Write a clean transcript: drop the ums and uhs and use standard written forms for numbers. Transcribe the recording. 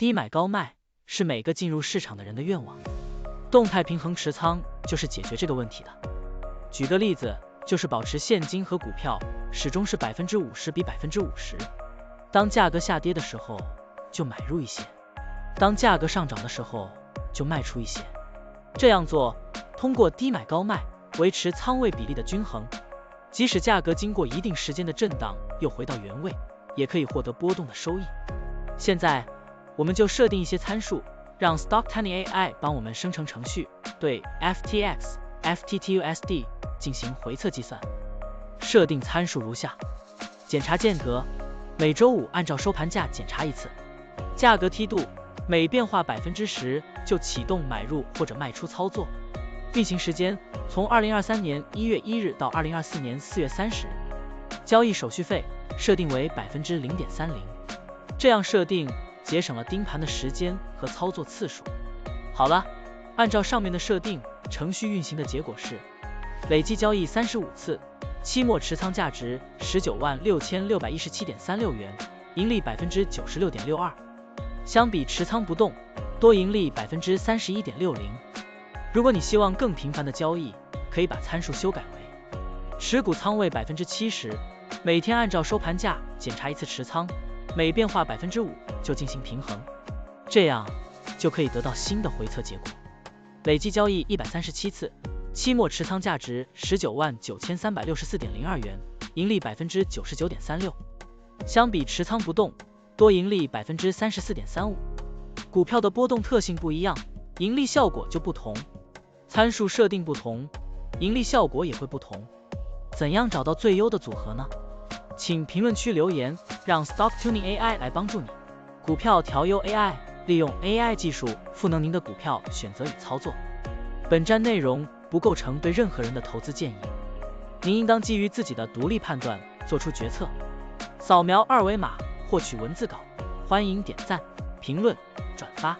低买高卖是每个进入市场的人的愿望，动态平衡持仓就是解决这个问题的。举个例子，就是保持现金和股票始终是50%比50%，当价格下跌的时候就买入一些，当价格上涨的时候就卖出一些。这样做，通过低买高卖维持仓位比例的均衡，即使价格经过一定时间的震荡又回到原位，也可以获得波动的收益。现在我们就设定一些参数，让 Stocktiny AI 帮我们生成程序，对 FTX、FTTUSD 进行回测计算。设定参数如下：检查间隔，每周五按照收盘价检查一次；价格梯度，每变化10%就启动买入或者卖出操作；运行时间从2023年1月1日到2024年4月30日；交易手续费设定为0.30%。这样设定节省了盯盘的时间和操作次数。好了，按照上面的设定，程序运行的结果是累计交易35次，期末持仓价值196617.36元，盈利96.62%。相比持仓不动，多盈利31.60%。如果你希望更频繁的交易，可以把参数修改为持股仓位70%，每天按照收盘价检查一次持仓，每变化5%就进行平衡，这样就可以得到新的回测结果。累计交易137次，期末持仓价值199364.02元，盈利99.36%。相比持仓不动，多盈利34.35%。股票的波动特性不一样，盈利效果就不同，参数设定不同，盈利效果也会不同。怎样找到最优的组合呢？请评论区留言，让 Stocktiny AI 来帮助你。股票调优 AI， 利用 AI 技术赋能您的股票选择与操作。本站内容不构成对任何人的投资建议，您应当基于自己的独立判断做出决策。扫描二维码获取文字稿，欢迎点赞、评论、转发。